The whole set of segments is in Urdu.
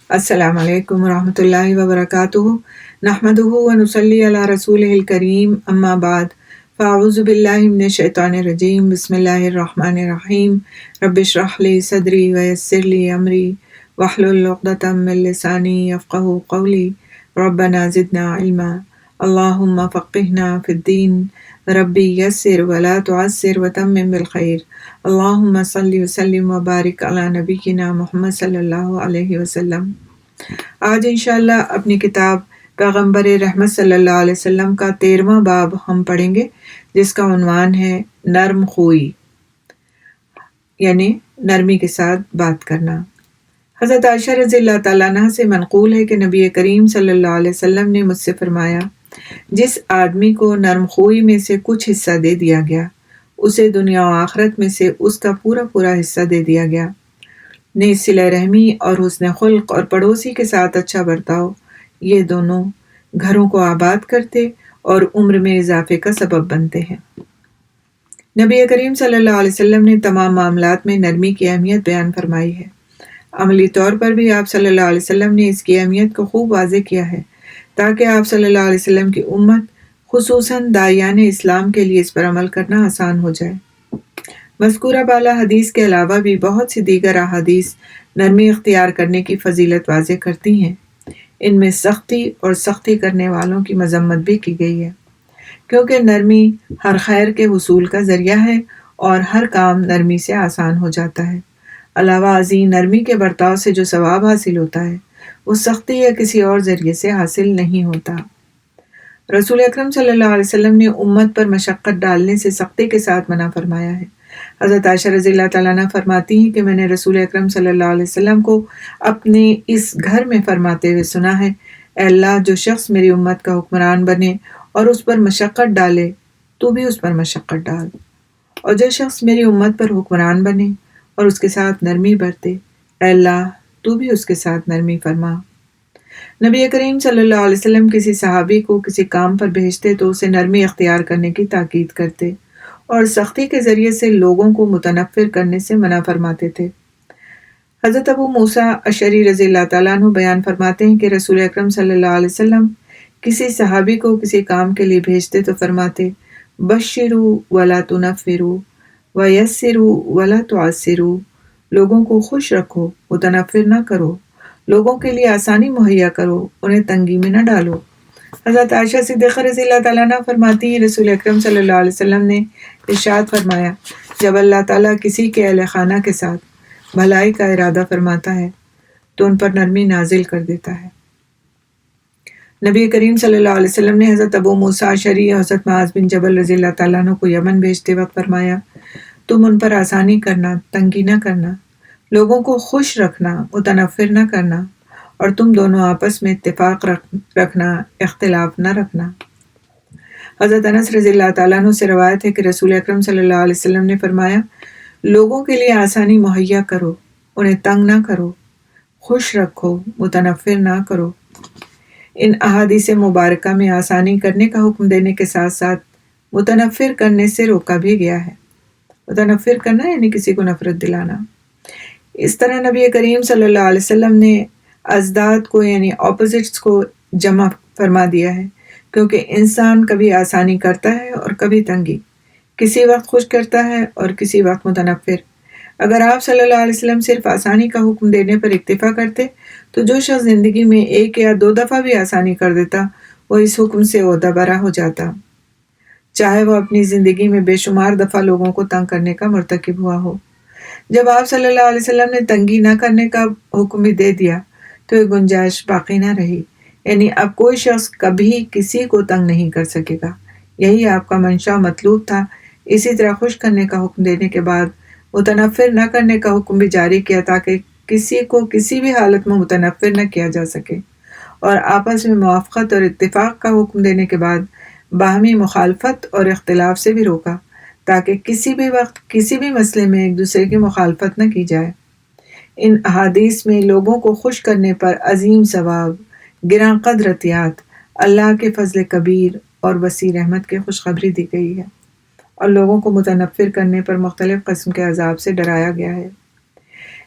السلام علیکم ورحمۃ اللہ وبرکاتہ۔ نحمدہ ونصلی علی رسولہ الکریم، اما بعد فاعوذ باللہ من الشیطان الرجیم، بسم اللہ الرحمن الرحیم۔ رب اشرح لی صدری ویسر لی امری واحلل عقدۃ من لسانی یفقہوا قولی، ربنا زدنا علما، اللہم فقہنا فی الدین، ربی یسر ولا تعسر وتمم بالخیر، اللہم صلی وسلم وبارک علی نبینا محمد صلی اللہ علیہ وسلم۔ آج انشاءاللہ اپنی کتاب پیغمبر رحمت صلی اللہ علیہ وسلم کا 13واں باب ہم پڑھیں گے، جس کا عنوان ہے نرم خوئی، یعنی نرمی کے ساتھ بات کرنا۔ حضرت عائشہ رضی اللہ تعالیٰ عنہ سے منقول ہے کہ نبی کریم صلی اللہ علیہ وسلم نے مجھ سے فرمایا، جس آدمی کو نرم خوئی میں سے کچھ حصہ دے دیا گیا، اسے دنیا و آخرت میں سے اس کا پورا پورا حصہ دے دیا گیا۔ نیز صلہ رحمی اور حسن خلق اور پڑوسی کے ساتھ اچھا برتاؤ، یہ دونوں گھروں کو آباد کرتے اور عمر میں اضافے کا سبب بنتے ہیں۔ نبی کریم صلی اللہ علیہ وسلم نے تمام معاملات میں نرمی کی اہمیت بیان فرمائی ہے۔ عملی طور پر بھی آپ صلی اللہ علیہ وسلم نے اس کی اہمیت کو خوب واضح کیا ہے، تاکہ آپ صلی اللہ علیہ وسلم کی امت، خصوصاً داعیان اسلام کے لیے اس پر عمل کرنا آسان ہو جائے۔ مذکورہ بالا حدیث کے علاوہ بھی بہت سی دیگر احادیث نرمی اختیار کرنے کی فضیلت واضح کرتی ہیں۔ ان میں سختی اور سختی کرنے والوں کی مذمت بھی کی گئی ہے، کیونکہ نرمی ہر خیر کے حصول کا ذریعہ ہے اور ہر کام نرمی سے آسان ہو جاتا ہے۔ علاوہ ازیں نرمی کے برتاؤ سے جو ثواب حاصل ہوتا ہے، وہ سختی یا کسی اور ذریعے سے حاصل نہیں ہوتا۔ رسول اکرم صلی اللہ علیہ وسلم نے امت پر مشقت ڈالنے سے سختی کے ساتھ منع فرمایا ہے۔ حضرت عائشہ رضی اللہ تعالیٰ عنہ فرماتی ہیں کہ میں نے رسول اکرم صلی اللہ علیہ وسلم کو اپنے اس گھر میں فرماتے ہوئے سنا ہے، اے اللہ، جو شخص میری امت کا حکمران بنے اور اس پر مشقت ڈالے، تو بھی اس پر مشقت ڈال، اور جو شخص میری امت پر حکمران بنے اور اس کے ساتھ نرمی برتے، اے اللہ، تو بھی اس کے ساتھ نرمی فرما۔ نبی کریم صلی اللہ علیہ وسلم کسی صحابی کو کسی کام پر بھیجتے تو اسے نرمی اختیار کرنے کی تاکید کرتے، اور سختی کے ذریعے سے لوگوں کو متنفر کرنے سے منع فرماتے تھے۔ حضرت ابو موسیٰ اشعری رضی اللہ تعالیٰ عنہ بیان فرماتے ہیں کہ رسول اکرم صلی اللہ علیہ وسلم کسی صحابی کو کسی کام کے لیے بھیجتے تو فرماتے، بشروا ولا تنفروا ویسروا ولا تعسروا، لوگوں کو خوش رکھو، متنفر نہ کرو، لوگوں کے لیے آسانی مہیا کرو، انہیں تنگی میں نہ ڈالو۔ حضرت عائشہ صدیقہ رضی اللہ تعالیٰ عنہ فرماتی ہیں، رسول اکرم صلی اللہ علیہ وسلم نے ارشاد فرمایا، جب اللہ تعالیٰ کسی کے اہل خانہ کے ساتھ بھلائی کا ارادہ فرماتا ہے تو ان پر نرمی نازل کر دیتا ہے۔ نبی کریم صلی اللہ علیہ وسلم نے حضرت ابو موسیٰ اشعری اور حضرت معاذ بن جبل رضی اللہ تعالیٰ عنہ کو یمن بھیجتے وقت فرمایا، تم ان پر آسانی کرنا، تنگی نہ کرنا، لوگوں کو خوش رکھنا، متنفر نہ کرنا، اور تم دونوں آپس میں اتفاق رکھنا، اختلاف نہ رکھنا۔ حضرت انس رضی اللہ تعالیٰ عنہ سے روایت ہے کہ رسول اکرم صلی اللہ علیہ وسلم نے فرمایا، لوگوں کے لیے آسانی مہیا کرو، انہیں تنگ نہ کرو، خوش رکھو، متنفر نہ کرو۔ ان احادیث مبارکہ میں آسانی کرنے کا حکم دینے کے ساتھ ساتھ متنفر کرنے سے روکا بھی گیا ہے۔ متنفر کرنا یعنی کسی کو نفرت دلانا۔ اس طرح نبی کریم صلی اللہ علیہ وسلم نے ازداد کو یعنی اپوزٹس کو جمع فرما دیا ہے، کیونکہ انسان کبھی آسانی کرتا ہے اور کبھی تنگی، کسی وقت خوش کرتا ہے اور کسی وقت متنفر۔ اگر آپ صلی اللہ علیہ وسلم صرف آسانی کا حکم دینے پر اکتفا کرتے تو جو شخص زندگی میں 1 یا 2 دفعہ بھی آسانی کر دیتا وہ اس حکم سے عہدہ برا ہو جاتا، چاہے وہ اپنی زندگی میں بے شمار دفعہ لوگوں کو تنگ کرنے کا مرتکب ہوا ہو۔ جب آپ صلی اللہ علیہ وسلم نے تنگی نہ کرنے کا حکم بھی دے دیا تو یہ گنجائش باقی نہ رہی، یعنی اب کوئی شخص کبھی کسی کو تنگ نہیں کر سکے گا۔ یہی آپ کا منشا مطلوب تھا۔ اسی طرح خوش کرنے کا حکم دینے کے بعد متنفر نہ کرنے کا حکم بھی جاری کیا، تاکہ کسی کو کسی بھی حالت میں متنفر نہ کیا جا سکے، اور آپس میں موافقت اور اتفاق کا حکم دینے کے بعد باہمی مخالفت اور اختلاف سے بھی روکا، تاکہ کسی بھی وقت کسی بھی مسئلے میں ایک دوسرے کی مخالفت نہ کی جائے۔ ان احادیث میں لوگوں کو خوش کرنے پر عظیم ثواب، گراں قدر عطیات، اللہ کے فضل کبیر اور وسیع رحمت کی خوشخبری دی گئی ہے، اور لوگوں کو متنفر کرنے پر مختلف قسم کے عذاب سے ڈرایا گیا ہے۔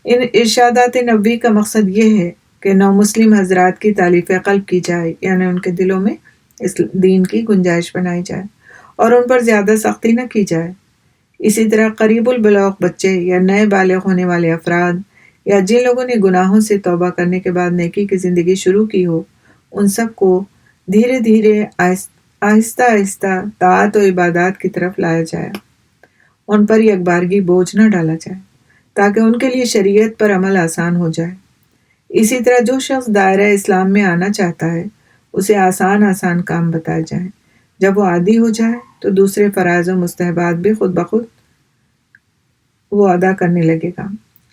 ان ارشادات نبوی کا مقصد یہ ہے کہ نو مسلم حضرات کی تالیف قلب کی جائے، یعنی ان کے دلوں میں اس دین کی گنجائش بنائی جائے اور ان پر زیادہ سختی نہ کی جائے۔ اسی طرح قریب البلوغ بچے یا نئے بالغ ہونے والے افراد یا جن لوگوں نے گناہوں سے توبہ کرنے کے بعد نیکی کی زندگی شروع کی ہو، ان سب کو دھیرے دھیرے آہستہ آہستہ طاعت و عبادات کی طرف لایا جائے۔ ان پر یکبارگی بوجھ نہ ڈالا جائے تاکہ ان کے لیے شریعت پر عمل آسان ہو جائے۔ اسی طرح جو شخص دائرہ اسلام میں آنا چاہتا ہے اسے آسان آسان کام بتائے جائیں۔ جب وہ عادی ہو جائے تو دوسرے فرائض و مستحبات بھی خود بخود وہ ادا کرنے لگے گا،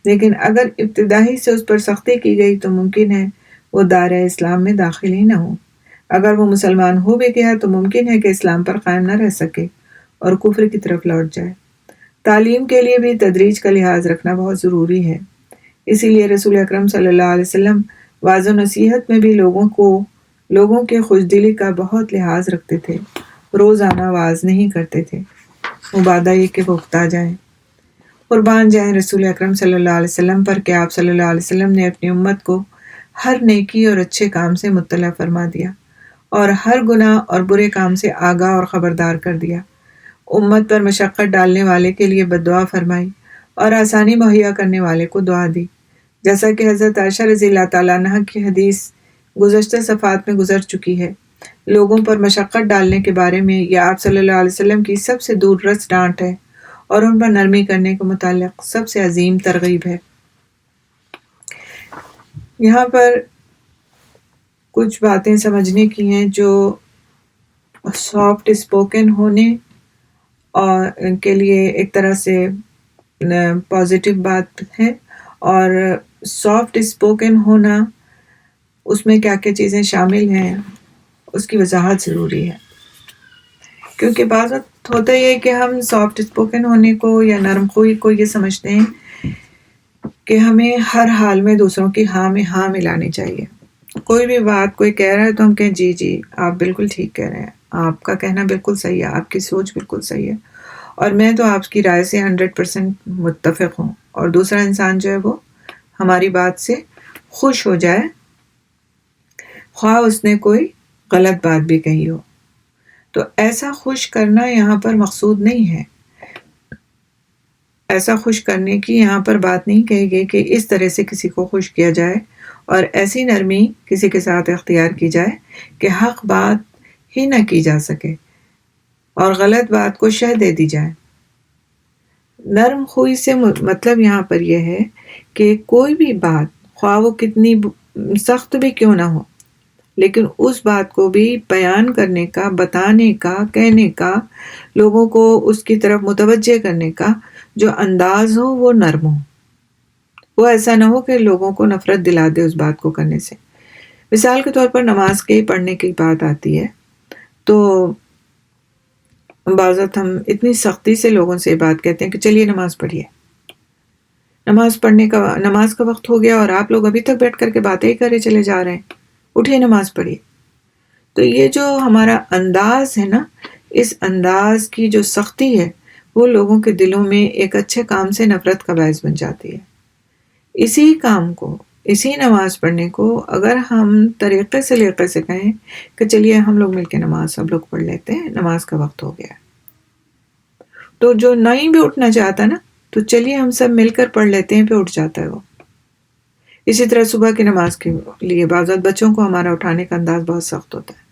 لیکن اگر ابتدائی سے اس پر سختی کی گئی تو ممکن ہے وہ دائرہ اسلام میں داخل ہی نہ ہو۔ اگر وہ مسلمان ہو بھی گیا تو ممکن ہے کہ اسلام پر قائم نہ رہ سکے اور کفر کی طرف لوٹ جائے۔ تعلیم کے لیے بھی تدریج کا لحاظ رکھنا بہت ضروری ہے۔ اسی لیے رسول اکرم صلی اللہ علیہ وسلم واعظ و نصیحت میں بھی لوگوں کے خوشدلی کا بہت لحاظ رکھتے تھے۔ روزانہ واعظ نہیں کرتے تھے، مبادہ یہ کہ وہ اکتا جائیں۔ قربان جائیں رسول اکرم صلی اللہ علیہ وسلم پر کہ آپ صلی اللہ علیہ وسلم نے اپنی امت کو ہر نیکی اور اچھے کام سے مطلع فرما دیا اور ہر گناہ اور برے کام سے آگاہ اور خبردار کر دیا۔ امت پر مشقت ڈالنے والے کے لیے بددعا فرمائی اور آسانی مہیا کرنے والے کو دعا دی، جیسا کہ حضرت عائشہ رضی اللہ تعالیٰ عنہ کی حدیث گزشتہ صفحات میں گزر چکی ہے۔ لوگوں پر مشقت ڈالنے کے بارے میں یہ آپ صلی اللہ علیہ وسلم کی سب سے دور رس ڈانٹ ہے اور ان پر نرمی کرنے کے متعلق سب سے عظیم ترغیب ہے۔ یہاں پر کچھ باتیں سمجھنے کی ہیں جو سافٹ اسپوکن ہونے اور کے لیے ایک طرح سے پازیٹیو بات ہے، اور سافٹ اسپوکن ہونا اس میں کیا کیا چیزیں شامل ہیں اس کی وضاحت ضروری ہے، کیونکہ بعض وقت ہوتا ہی ہے کہ ہم سافٹ اسپوکن ہونے کو یا نرم خوئی کو یہ سمجھتے ہیں کہ ہمیں ہر حال میں دوسروں کی ہاں میں ہاں ملانی چاہیے۔ کوئی بھی بات کوئی کہہ رہا ہے تو ہم کہیں جی جی آپ بالکل ٹھیک کہہ رہے ہیں، آپ کا کہنا بالکل صحیح ہے، آپ کی سوچ بالکل صحیح ہے اور میں تو آپ کی رائے سے 100% متفق ہوں، اور دوسرا انسان جو ہے وہ ہماری بات سے خوش ہو جائے، خواہ اس نے کوئی غلط بات بھی کہی ہو۔ تو ایسا خوش کرنا یہاں پر مقصود نہیں ہے، ایسا خوش کرنے کی یہاں پر بات نہیں کہی گئی کہ اس طرح سے کسی کو خوش کیا جائے اور ایسی نرمی کسی کے ساتھ اختیار کی جائے کہ حق بات ہی نہ کی جا سکے اور غلط بات کو شہ دے دی جائے۔ نرم خوئی سے مطلب یہاں پر یہ ہے کہ کوئی بھی بات خواہ وہ کتنی سخت بھی کیوں نہ ہو، لیکن اس بات کو بھی بیان کرنے کا، بتانے کا، کہنے کا، لوگوں کو اس کی طرف متوجہ کرنے کا جو انداز ہو وہ نرم ہو، وہ ایسا نہ ہو کہ لوگوں کو نفرت دلا دے اس بات کو کرنے سے۔ مثال کے طور پر نماز کے پڑھنے کی بات آتی ہے تو بعض وقت ہم اتنی سختی سے لوگوں سے بات کہتے ہیں کہ چلیے نماز پڑھیے، نماز کا وقت ہو گیا اور آپ لوگ ابھی تک بیٹھ کر کے باتیں ہی کرے چلے جا رہے ہیں، اٹھیے نماز پڑھیے۔ تو یہ جو ہمارا انداز ہے نا، اس انداز کی جو سختی ہے وہ لوگوں کے دلوں میں ایک اچھے کام سے نفرت کا باعث بن جاتی ہے۔ اسی کام کو، اسی نماز پڑھنے کو اگر ہم طریقے سے لیقے سے کہیں کہ چلیے ہم لوگ مل کے نماز سب لوگ پڑھ لیتے ہیں، نماز کا وقت ہو گیا، تو جو نہیں بھی اٹھنا چاہتا نا تو چلیے ہم سب مل کر پڑھ لیتے ہیں، پہ اٹھ جاتا ہے وہ۔ اسی طرح صبح کی نماز کے لیے بعض وقت بچوں کو ہمارا اٹھانے کا انداز بہت سخت ہوتا ہے،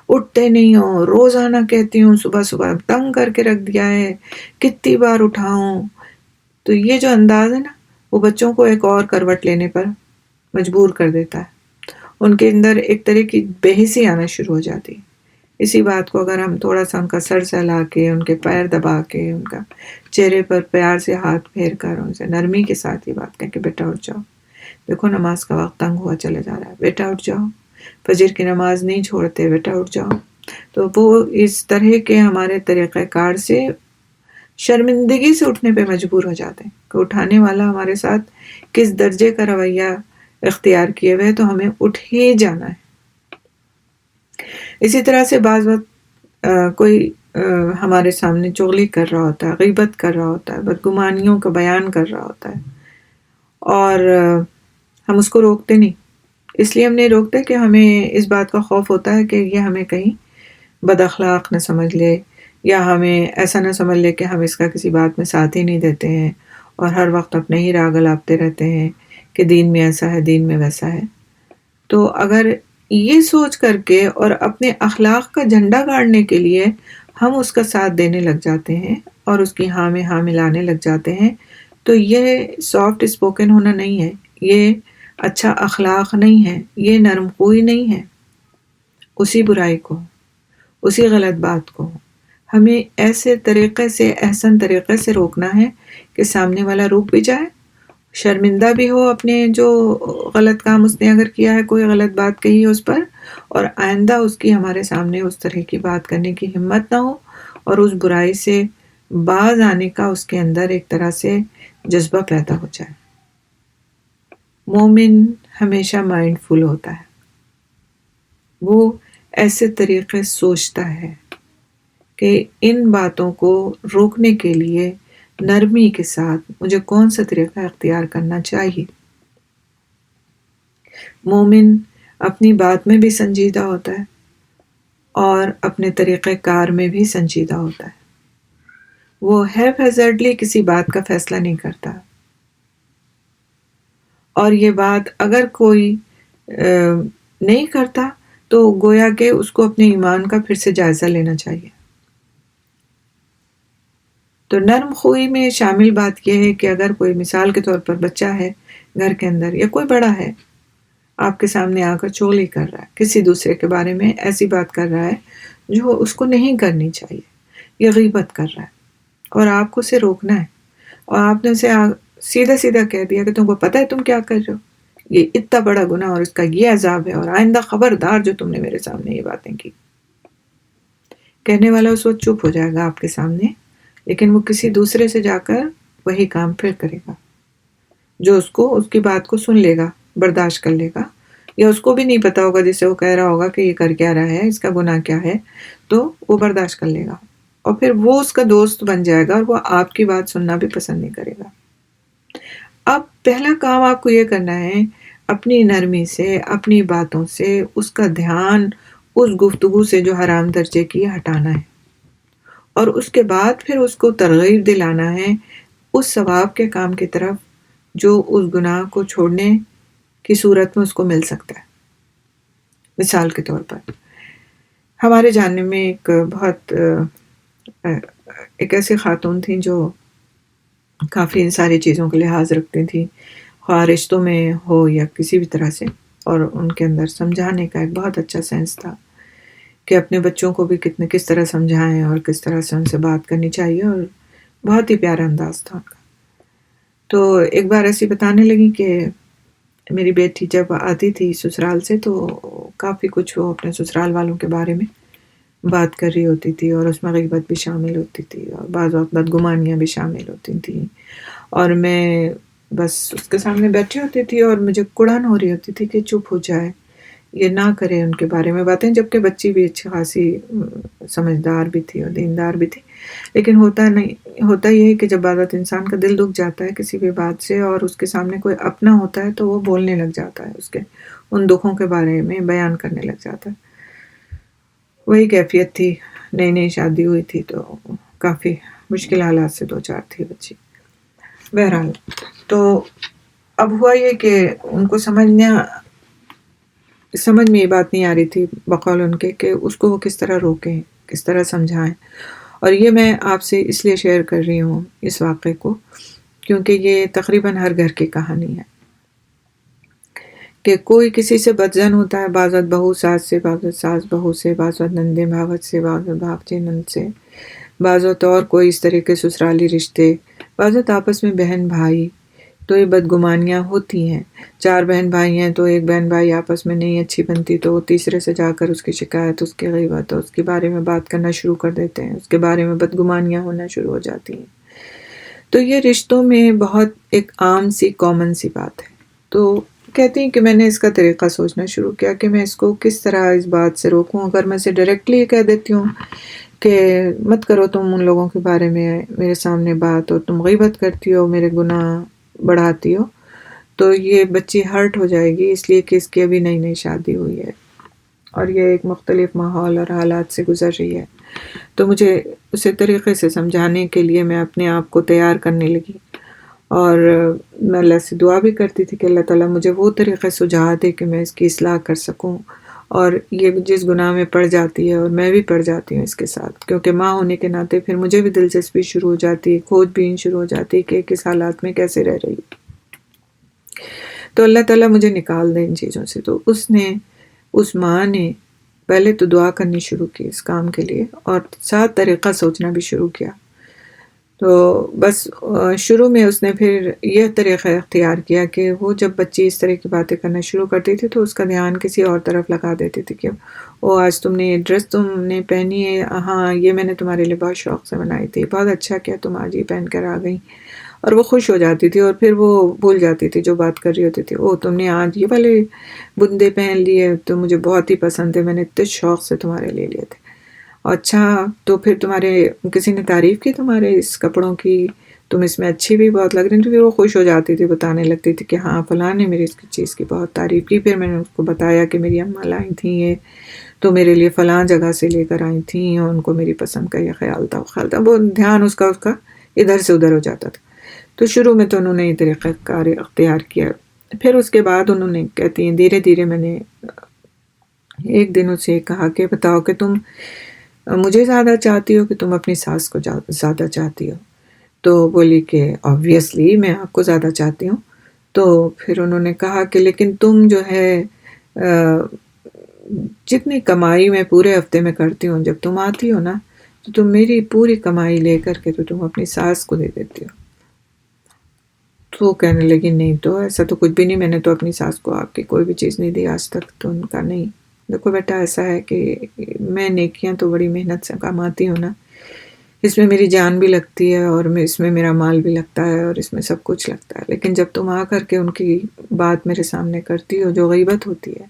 اٹھتے نہیں ہوں، روزانہ کہتی ہوں صبح صبح تنگ کر کے رکھ دیا ہے، کتنی بار اٹھاؤں۔ تو یہ جو انداز ہے نا وہ بچوں کو ایک اور کروٹ لینے پر مجبور کر دیتا ہے، ان کے اندر ایک طرح کی بے حسی آنا شروع ہو جاتی ہے۔ اسی بات کو اگر ہم تھوڑا سا ان کا سر سہلا کے، ان کے پیر دبا کے، ان کا چہرے پر پیار سے ہاتھ پھیر کر ان سے نرمی کے ساتھ یہ بات کہیں کہ بیٹا اٹھ جاؤ، دیکھو نماز کا وقت تنگ ہوا چلے جا رہا ہے، بیٹا اٹھ جاؤ، فجر کی نماز نہیں چھوڑتے، بیٹا اٹھ جاؤ، تو وہ اس طرح کے ہمارے طریقہ کار سے شرمندگی سے اٹھنے پہ مجبور ہو جاتے ہیں کہ اٹھانے والا ہمارے ساتھ کس درجے کا رویہ اختیار کیے ہوئے تو ہمیں اٹھ ہی جانا ہے۔ اسی طرح سے بعض وقت کوئی ہمارے سامنے چغلی کر رہا ہوتا ہے، غیبت کر رہا ہوتا ہے، بدگمانیوں کا بیان کر رہا ہوتا ہے اور ہم اس کو روکتے نہیں، اس لیے ہم نہیں روکتے کہ ہمیں اس بات کا خوف ہوتا ہے کہ یہ ہمیں کہیں بد اخلاق نہ سمجھ لے، یا ہمیں ایسا نہ سمجھ لے کہ ہم اس کا کسی بات میں ساتھ ہی نہیں دیتے ہیں اور ہر وقت اپنے ہی راگ الاپتے رہتے ہیں کہ دین میں ایسا ہے، دین میں ویسا ہے۔ تو اگر یہ سوچ کر کے اور اپنے اخلاق کا جھنڈا گاڑنے کے لیے ہم اس کا ساتھ دینے لگ جاتے ہیں اور اس کی ہاں میں ہاں ملانے لگ جاتے ہیں، تو یہ سافٹ اسپوکن ہونا نہیں ہے، یہ اچھا اخلاق نہیں ہے، یہ نرم خوئی نہیں ہے۔ اسی برائی کو، اسی غلط بات کو ہمیں ایسے طریقے سے، احسن طریقے سے روکنا ہے کہ سامنے والا روک بھی جائے، شرمندہ بھی ہو اپنے جو غلط کام اس نے اگر کیا ہے، کوئی غلط بات کہی ہے اس پر، اور آئندہ اس کی ہمارے سامنے اس طرح کی بات کرنے کی ہمت نہ ہو، اور اس برائی سے باز آنے کا اس کے اندر ایک طرح سے جذبہ پیدا ہو جائے۔ مومن ہمیشہ مائنڈ فل ہوتا ہے، وہ ایسے طریقے سوچتا ہے کہ ان باتوں کو روکنے کے لیے نرمی کے ساتھ مجھے کون سا طریقہ اختیار کرنا چاہیے۔ مومن اپنی بات میں بھی سنجیدہ ہوتا ہے اور اپنے طریقہ کار میں بھی سنجیدہ ہوتا ہے، وہ ہیف ہیزرڈلی کسی بات کا فیصلہ نہیں کرتا، اور یہ بات اگر کوئی نہیں کرتا تو گویا کہ اس کو اپنے ایمان کا پھر سے جائزہ لینا چاہیے۔ تو نرم خوئی میں شامل بات یہ ہے کہ اگر کوئی مثال کے طور پر بچہ ہے گھر کے اندر، یا کوئی بڑا ہے آپ کے سامنے آ کر چغلی کر رہا ہے، کسی دوسرے کے بارے میں ایسی بات کر رہا ہے جو اس کو نہیں کرنی چاہیے، یا غیبت کر رہا ہے، اور آپ کو اسے روکنا ہے، اور آپ نے اسے سیدھا سیدھا کہہ دیا کہ تم کو پتہ ہے تم کیا کر رہے ہو، یہ اتنا بڑا گناہ اور اس کا یہ عذاب ہے، اور آئندہ خبردار جو تم نے میرے سامنے یہ باتیں کی۔ کہنے والا اس وقت چپ ہو جائے گا آپ کے سامنے، لیکن وہ کسی دوسرے سے جا کر وہی کام پھر کرے گا، جو اس کی بات کو سن لے گا، برداشت کر لے گا، یا اس کو بھی نہیں پتا ہوگا جسے وہ کہہ رہا ہوگا کہ یہ کر کیا رہا ہے، اس کا گناہ کیا ہے، تو وہ برداشت کر لے گا، اور پھر وہ اس کا دوست بن جائے گا اور وہ آپ کی بات سننا بھی پسند نہیں کرے گا۔ اب پہلا کام آپ کو یہ کرنا ہے، اپنی نرمی سے، اپنی باتوں سے اس کا دھیان اس گفتگو سے جو حرام درجے کی ہٹانا ہے، اور اس کے بعد پھر اس کو ترغیب دلانا ہے اس ثواب کے کام کی طرف جو اس گناہ کو چھوڑنے کی صورت میں اس کو مل سکتا ہے۔ مثال کے طور پر ہمارے جاننے میں ایک ایسی خاتون تھیں جو کافی ان ساری چیزوں کا لحاظ رکھتی تھیں، خواہ رشتوں میں ہو یا کسی بھی طرح سے، اور ان کے اندر سمجھانے کا ایک بہت اچھا سینس تھا کہ اپنے بچوں کو بھی کس طرح سمجھائیں اور کس طرح سے ان سے بات کرنی چاہیے، اور بہت ہی پیارا انداز تھا ان کا۔ تو ایک بار ایسی بتانے لگی کہ میری بیٹی جب آتی تھی سسرال سے تو کافی کچھ وہ اپنے سسرال والوں کے بارے میں بات کر رہی ہوتی تھی، اور اس میں غیبت بھی شامل ہوتی تھی، اور بعض وقت بدگمانیاں بھی شامل ہوتی تھیں، اور میں بس اس کے سامنے بیٹھی ہوتی تھی اور مجھے کڑن ہو رہی ہوتی تھی کہ چپ ہو جائے، یہ نہ کرے ان کے بارے میں باتیں، جبکہ بچی بھی اچھی خاصی سمجھدار بھی تھی اور دیندار بھی تھی، لیکن ہوتا یہ ہے کہ جب بعض انسان کا دل دکھ جاتا ہے کسی بھی بات سے اور اس کے سامنے کوئی اپنا ہوتا ہے تو وہ بولنے لگ جاتا ہے، اس کے ان دکھوں کے بارے میں بیان کرنے لگ جاتا ہے۔ وہی کیفیت تھی، نئی نئی شادی ہوئی تھی تو کافی مشکل حالات سے دو چار تھی بچی۔ بہرحال تو اب ہوا یہ کہ ان کو سمجھ میں یہ بات نہیں آ رہی تھی بقول ان کے کہ اس کو وہ کس طرح روکیں، کس طرح سمجھائیں، اور یہ میں آپ سے اس لیے شیئر کر رہی ہوں اس واقعے کو کیونکہ یہ تقریباً ہر گھر کی کہانی ہے کہ کوئی کسی سے بدظن ہوتا ہے، بعض وقت بہو ساس سے، بعض وقت ساس بہو سے، بعض وقت نندے بھاوت سے، بعض وقت بھاوجی نند سے، بعض وقت اور کوئی اس طرح کے سسرالی رشتے، بعض وقت آپس میں بہن بھائی، تو یہ بدگمانیاں ہوتی ہیں۔ چار بہن بھائی ہیں تو ایک بہن بھائی آپس میں نہیں اچھی بنتی تو وہ تیسرے سے جا کر اس کی شکایت، اس کی غیبت، اس کے بارے میں بات کرنا شروع کر دیتے ہیں، اس کے بارے میں بدگمانیاں ہونا شروع ہو جاتی ہیں۔ تو یہ رشتوں میں بہت ایک عام سی کامن سی بات ہے۔ تو کہتی ہیں کہ میں نے اس کا طریقہ سوچنا شروع کیا کہ میں اس کو کس طرح اس بات سے روکوں۔ اگر میں اسے ڈائریکٹلی کہہ دیتی ہوں کہ مت کرو تم ان لوگوں کے بارے میں میرے سامنے بات، اور تم غیبت کرتی ہو، میرے گناہ بڑھاتی ہو، تو یہ بچی ہرٹ ہو جائے گی، اس لیے کہ اس کی ابھی نئی نئی شادی ہوئی ہے اور یہ ایک مختلف ماحول اور حالات سے گزر رہی ہے۔ تو مجھے اسے طریقے سے سمجھانے کے لیے میں اپنے آپ کو تیار کرنے لگی، اور میں اللہ سے دعا بھی کرتی تھی کہ اللہ تعالیٰ مجھے وہ طریقے سجھا دے کہ میں اس کی اصلاح کر سکوں، اور یہ جس گناہ میں پڑ جاتی ہے اور میں بھی پڑ جاتی ہوں اس کے ساتھ، کیونکہ ماں ہونے کے ناطے پھر مجھے بھی دلچسپی شروع ہو جاتی ہے، کھوج بین شروع ہو جاتی ہے کہ کس حالات میں کیسے رہ رہی ہے۔ تو اللہ تعالیٰ مجھے نکال دے ان چیزوں سے۔ تو اس ماں نے پہلے تو دعا کرنی شروع کی اس کام کے لیے، اور ساتھ طریقہ سوچنا بھی شروع کیا۔ تو بس شروع میں اس نے پھر یہ طریقہ اختیار کیا کہ وہ جب بچی اس طرح کی باتیں کرنا شروع کرتی تھی تو اس کا دھیان کسی اور طرف لگا دیتی تھی کہ او آج تم نے یہ ڈریس تم نے پہنی ہے، ہاں یہ میں نے تمہارے لیے بہت شوق سے بنائی تھی، بہت اچھا کیا تم آج یہ پہن کر آ گئی، اور وہ خوش ہو جاتی تھی، اور پھر وہ بھول جاتی تھی جو بات کر رہی ہوتی تھی۔ او تم نے آج یہ والے بندے پہن لیے تو مجھے بہت ہی پسند تھے، میں نے اتنے شوق سے تمہارے لے لیے تھے۔ اچھا تو پھر تمہارے کسی نے تعریف کی تمہارے اس کپڑوں کی، تم اس میں اچھی بھی بہت لگ رہی تھی، پھر وہ خوش ہو جاتی تھی، بتانے لگتی تھی کہ ہاں فلاں نے میری اس کی چیز کی بہت تعریف کی، پھر میں نے اس کو بتایا کہ میری اماں لائی تھیں یہ تو میرے لیے فلاں جگہ سے لے کر آئی تھیں، اور ان کو میری پسند کا یہ خیال تھا، وہ دھیان اس کا ادھر سے ادھر ہو جاتا تھا۔ تو شروع میں تو انہوں نے یہ طریقہ کار اختیار کیا، پھر اس کے بعد انہوں نے کہتی ہیں دھیرے دھیرے میں نے ایک دن اسے کہا کہ بتاؤ کہ تم مجھے زیادہ چاہتی ہو کہ تم اپنی ساس کو زیادہ چاہتی ہو؟ تو بولی کہ آبویسلی میں آپ کو زیادہ چاہتی ہوں۔ تو پھر انہوں نے کہا کہ لیکن تم جو ہے جتنی کمائی میں پورے ہفتے میں کرتی ہوں، جب تم آتی ہو نا تو تم میری پوری کمائی لے کر کے تو تم اپنی ساس کو دے دیتی ہو۔ تو کہنے لگی نہیں تو ایسا تو کچھ بھی نہیں، میں نے تو اپنی ساس کو آپ کی کوئی بھی چیز نہیں دی آج تک۔ تو ان کا نہیں، دیکھو بیٹا ایسا ہے کہ میں نیکیاں تو بڑی محنت سے کماتی ہوں نا، اس میں میری جان بھی لگتی ہے اور اس میں میرا مال بھی لگتا ہے اور اس میں سب کچھ لگتا ہے، لیکن جب تم آ کر کے ان کی بات میرے سامنے کرتی ہو جو غیبت ہوتی ہے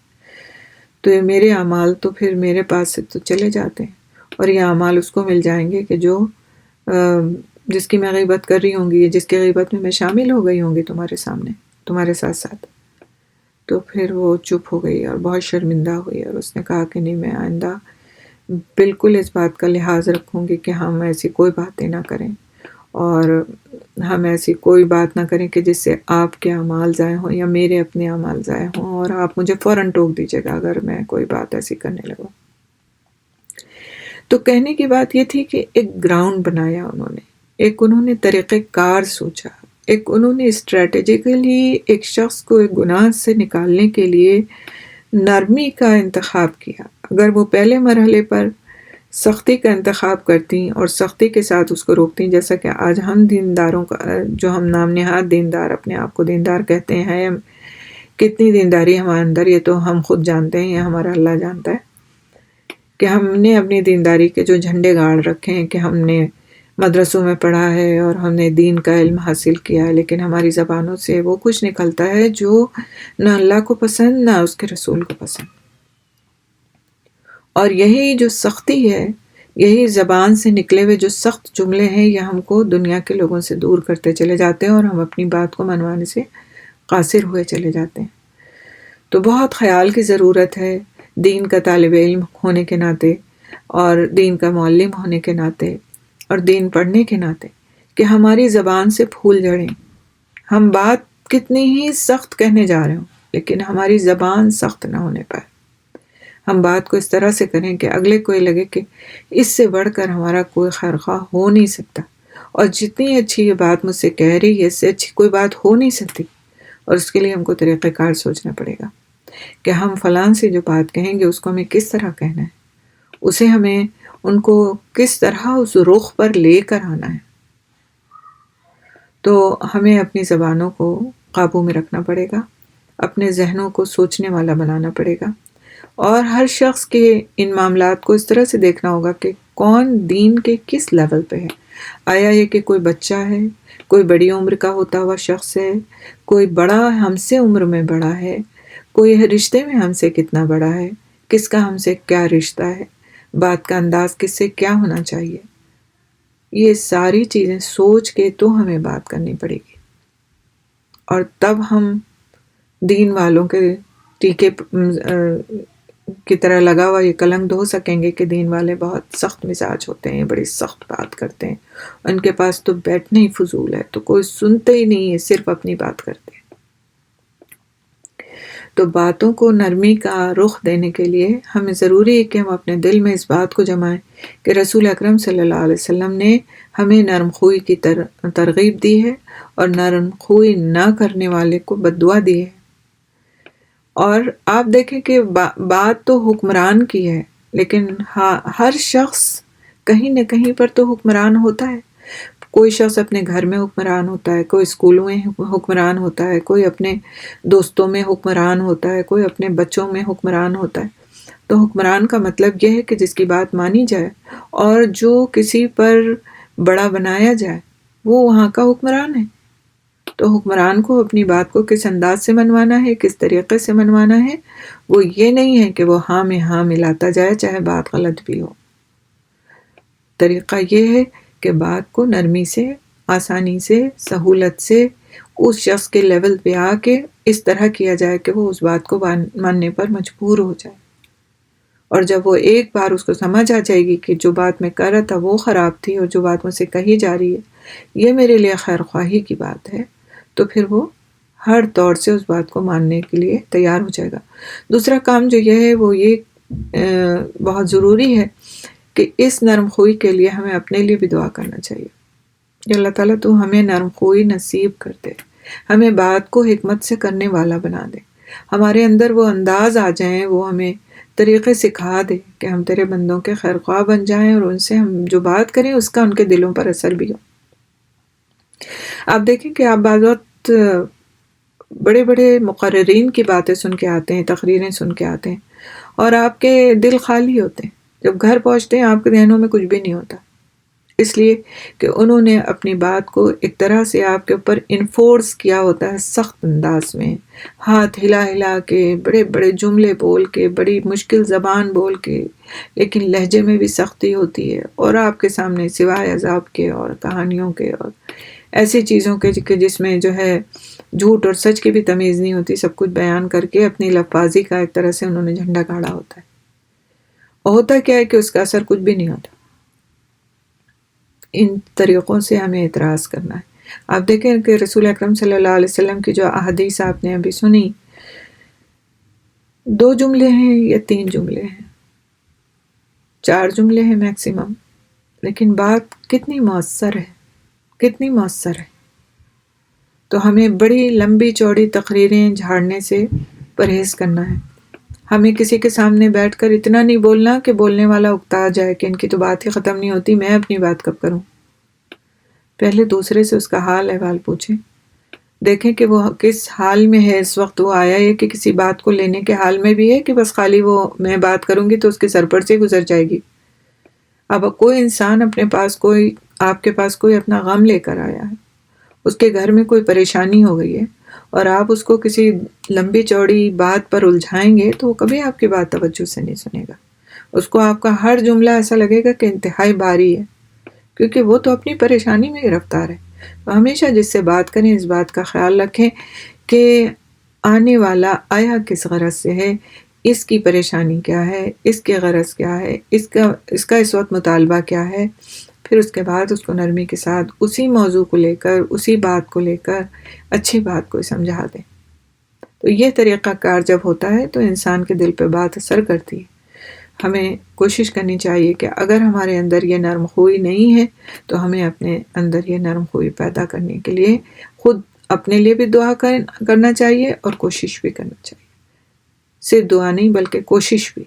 تو یہ میرے اعمال تو پھر میرے پاس سے تو چلے جاتے ہیں، اور یہ اعمال اس کو مل جائیں گے کہ جو جس کی میں غیبت کر رہی ہوں گی، جس کی غیبت میں شامل ہو گئی ہوں گی تمہارے سامنے تمہارے ساتھ ساتھ۔ تو پھر وہ چپ ہو گئی اور بہت شرمندہ ہوئی، اور اس نے کہا کہ نہیں، میں آئندہ بالکل اس بات کا لحاظ رکھوں گی کہ ہم ایسی کوئی باتیں نہ کریں، اور ہم ایسی کوئی بات نہ کریں کہ جس سے آپ کے اعمال ضائع ہوں یا میرے اپنے اعمال ضائع ہوں، اور آپ مجھے فوراً ٹوک دیجیے گا اگر میں کوئی بات ایسی کرنے لگوں۔ تو کہنے کی بات یہ تھی کہ ایک گراؤنڈ بنایا انہوں نے طریقہ کار سوچا، انہوں نے اسٹریٹجیکلی ایک شخص کو ایک گناہ سے نکالنے کے لیے نرمی کا انتخاب کیا۔ اگر وہ پہلے مرحلے پر سختی کا انتخاب کرتی اور سختی کے ساتھ اس کو روکتی، جیسا کہ آج ہم دینداروں کا جو ہم نام نہاد دیندار اپنے آپ کو دیندار کہتے ہیں، کتنی دینداری ہمارے اندر یہ تو ہم خود جانتے ہیں، یہ ہمارا اللہ جانتا ہے کہ ہم نے اپنی دینداری کے جو جھنڈے گاڑ رکھے ہیں کہ ہم نے مدرسوں میں پڑھا ہے اور ہم نے دین کا علم حاصل کیا ہے، لیکن ہماری زبانوں سے وہ کچھ نکلتا ہے جو نہ اللہ کو پسند نہ اس کے رسول کو پسند۔ اور یہی جو سختی ہے، یہی زبان سے نکلے ہوئے جو سخت جملے ہیں، یہ ہم کو دنیا کے لوگوں سے دور کرتے چلے جاتے ہیں اور ہم اپنی بات کو منوانے سے قاصر ہوئے چلے جاتے ہیں۔ تو بہت خیال کی ضرورت ہے دین کا طالب علم ہونے کے ناطے اور دین کا معلم ہونے کے ناطے اور دین پڑھنے کے ناطے کہ ہماری زبان سے پھول جھڑیں۔ ہم بات کتنی ہی سخت کہنے جا رہے ہوں لیکن ہماری زبان سخت نہ ہونے پائے، ہم بات کو اس طرح سے کریں کہ اگلے کو یہ لگے کہ اس سے بڑھ کر ہمارا کوئی خیرخواہ ہو نہیں سکتا، اور جتنی اچھی یہ بات مجھ سے کہہ رہی ہے اس سے اچھی کوئی بات ہو نہیں سکتی، اور اس کے لیے ہم کو طریقہ کار سوچنا پڑے گا کہ ہم فلاں سے جو بات کہیں گے اس کو ہمیں کس طرح کہنا ہے، اسے ہمیں ان کو کس طرح اس رخ پر لے کر آنا ہے۔ تو ہمیں اپنی زبانوں کو قابو میں رکھنا پڑے گا، اپنے ذہنوں کو سوچنے والا بنانا پڑے گا، اور ہر شخص کے ان معاملات کو اس طرح سے دیکھنا ہوگا کہ کون دین کے کس لیول پہ ہے۔ آیا یہ کہ کوئی بچہ ہے، کوئی بڑی عمر کا ہوتا ہوا شخص ہے، کوئی بڑا ہم سے عمر میں بڑا ہے، کوئی رشتے میں ہم سے کتنا بڑا ہے، کس کا ہم سے کیا رشتہ ہے، بات کا انداز کس سے کیا ہونا چاہیے، یہ ساری چیزیں سوچ کے تو ہمیں بات کرنی پڑے گی، اور تب ہم دین والوں کے ٹیکے کی طرح لگا ہوا یہ کلنک دھو سکیں گے کہ دین والے بہت سخت مزاج ہوتے ہیں، بڑی سخت بات کرتے ہیں، ان کے پاس تو بیٹھنا ہی فضول ہے، تو کوئی سنتے ہی نہیں ہے، صرف اپنی بات کرتے ہیں۔ تو باتوں کو نرمی کا رخ دینے کے لیے ہمیں ضروری ہے کہ ہم اپنے دل میں اس بات کو جمائیں کہ رسول اکرم صلی اللہ علیہ وسلم نے ہمیں نرم خوئی کی ترغیب دی ہے، اور نرم خوئی نہ کرنے والے کو بد دعا دی ہے۔ اور آپ دیکھیں کہ بات تو حکمران کی ہے، لیکن ہر شخص کہیں نہ کہیں پر تو حکمران ہوتا ہے۔ کوئی شخص اپنے گھر میں حکمران ہوتا ہے، کوئی اسکولوں میں حکمران ہوتا ہے، کوئی اپنے دوستوں میں حکمران ہوتا ہے، کوئی اپنے بچوں میں حکمران ہوتا ہے۔ تو حکمران کا مطلب یہ ہے کہ جس کی بات مانی جائے، اور جو کسی پر بڑا بنایا جائے وہ وہاں کا حکمران ہے۔ تو حکمران کو اپنی بات کو کس انداز سے منوانا ہے، کس طریقے سے منوانا ہے، وہ یہ نہیں ہے کہ وہ ہاں میں ہاں ملاتا جائے چاہے بات غلط بھی ہو۔ طریقہ یہ ہے کہ بات کو نرمی سے، آسانی سے، سہولت سے اس شخص کے لیول پہ آ کے اس طرح کیا جائے کہ وہ اس بات کو ماننے پر مجبور ہو جائے۔ اور جب وہ ایک بار اس کو سمجھ آ جائے گی کہ جو بات میں کر رہا تھا وہ خراب تھی، اور جو بات مجھ سے کہی جا رہی ہے یہ میرے لیے خیر خواہی کی بات ہے، تو پھر وہ ہر طور سے اس بات کو ماننے کے لیے تیار ہو جائے گا۔ دوسرا کام جو یہ ہے وہ یہ بہت ضروری ہے کہ اس نرم خوئی کے لیے ہمیں اپنے لیے بھی دعا کرنا چاہیے کہ اللہ تعالیٰ تو ہمیں نرم خوئی نصیب کر دے، ہمیں بات کو حکمت سے کرنے والا بنا دے، ہمارے اندر وہ انداز آ جائیں، وہ ہمیں طریقے سکھا دے کہ ہم تیرے بندوں کے خیر خواہ بن جائیں، اور ان سے ہم جو بات کریں اس کا ان کے دلوں پر اثر بھی ہو۔ آپ دیکھیں کہ آپ بعض وقت بڑے بڑے مقررین کی باتیں سن کے آتے ہیں، تقریریں سن کے آتے ہیں، اور آپ کے دل خالی ہوتے ہیں۔ جب گھر پہنچتے ہیں آپ کے ذہنوں میں کچھ بھی نہیں ہوتا، اس لیے کہ انہوں نے اپنی بات کو ایک طرح سے آپ کے اوپر انفورس کیا ہوتا ہے، سخت انداز میں، ہاتھ ہلا ہلا کے، بڑے بڑے جملے بول کے، بڑی مشکل زبان بول کے، لیکن لہجے میں بھی سختی ہوتی ہے، اور آپ کے سامنے سوائے عذاب کے اور کہانیوں کے اور ایسی چیزوں کے کہ جس میں جو ہے جھوٹ اور سچ کی بھی تمیز نہیں ہوتی، سب کچھ بیان کر کے اپنی لفاظی کا ایک طرح سے انہوں نے جھنڈا گاڑا ہوتا ہے، اور ہوتا کیا ہے کہ اس کا اثر کچھ بھی نہیں ہوتا۔ ان طریقوں سے ہمیں اعتراض کرنا ہے۔ آپ دیکھیں کہ رسول اکرم صلی اللہ علیہ وسلم کی جو احادیث آپ نے ابھی سنی، 2 جملے ہیں یا 3 جملے ہیں، 4 جملے ہیں میکسیمم، لیکن بات کتنی مؤثر ہے، کتنی مؤثر ہے۔ تو ہمیں بڑی لمبی چوڑی تقریریں جھاڑنے سے پرہیز کرنا ہے۔ ہمیں کسی کے سامنے بیٹھ کر اتنا نہیں بولنا کہ بولنے والا اکتا جائے کہ ان کی تو بات ہی ختم نہیں ہوتی، میں اپنی بات کب کروں۔ پہلے دوسرے سے اس کا حال احوال پوچھیں، دیکھیں کہ وہ کس حال میں ہے اس وقت، وہ آیا ہے کہ کسی بات کو لینے کے حال میں بھی ہے کہ بس خالی وہ میں بات کروں گی تو اس کے سر پر سے گزر جائے گی۔ اب کوئی انسان اپنے پاس آپ کے پاس کوئی اپنا غم لے کر آیا ہے، اس کے گھر میں کوئی پریشانی ہو گئی ہے، اور آپ اس کو کسی لمبی چوڑی بات پر الجھائیں گے تو وہ کبھی آپ کی بات توجہ سے نہیں سنے گا۔ اس کو آپ کا ہر جملہ ایسا لگے گا کہ انتہائی بھاری ہے، کیونکہ وہ تو اپنی پریشانی میں گرفتار ہے۔ تو ہمیشہ جس سے بات کریں اس بات کا خیال رکھیں کہ آنے والا آیا کس غرض سے ہے، اس کی پریشانی کیا ہے، اس کے غرض کیا ہے، اس کا اس وقت مطالبہ کیا ہے، پھر اس کے بعد اس کو نرمی کے ساتھ اسی موضوع کو لے کر، اسی بات کو لے کر اچھی بات کو سمجھا دیں۔ تو یہ طریقہ کار جب ہوتا ہے تو انسان کے دل پہ بات اثر کرتی ہے۔ ہمیں کوشش کرنی چاہیے کہ اگر ہمارے اندر یہ نرم خوئی نہیں ہے تو ہمیں اپنے اندر یہ نرم خوئی پیدا کرنے کے لیے خود اپنے لیے بھی دعا کرنا چاہیے اور کوشش بھی کرنا چاہیے۔ صرف دعا نہیں بلکہ کوشش بھی،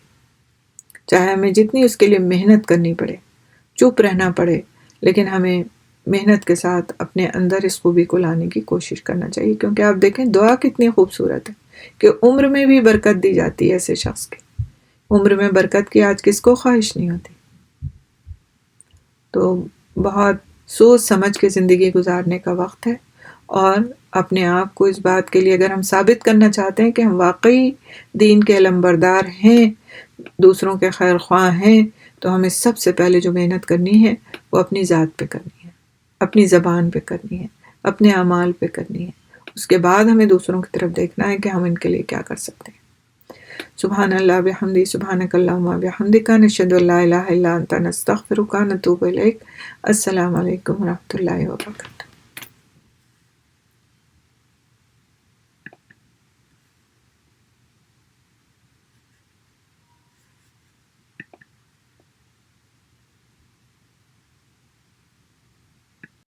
چاہے ہمیں جتنی اس کے لیے محنت کرنی پڑے، چپ رہنا پڑے، لیکن ہمیں محنت کے ساتھ اپنے اندر اس خوبی کو لانے کی کوشش کرنا چاہیے۔ کیونکہ آپ دیکھیں دعا کتنی خوبصورت ہے کہ عمر میں بھی برکت دی جاتی ہے ایسے شخص کی۔ عمر میں برکت کی آج کس کو خواہش نہیں ہوتی؟ تو بہت سوچ سمجھ کے زندگی گزارنے کا وقت ہے، اور اپنے آپ کو اس بات کے لیے اگر ہم ثابت کرنا چاہتے ہیں کہ ہم واقعی دین کے علمبردار ہیں، دوسروں کے خیر خواہ ہیں، تو ہمیں سب سے پہلے جو محنت کرنی ہے وہ اپنی ذات پہ کرنی ہے، اپنی زبان پہ کرنی ہے، اپنے اعمال پہ کرنی ہے، اس کے بعد ہمیں دوسروں کی طرف دیکھنا ہے کہ ہم ان کے لیے کیا کر سکتے ہیں۔ سبحان اللہ بحمدی، سبحانک اللہم بحمدک، نشہد ان لا الہ الا انت، نستغفرک، نتوب الیک۔ السلام علیکم ورحمۃ اللہ وبرکاتہ۔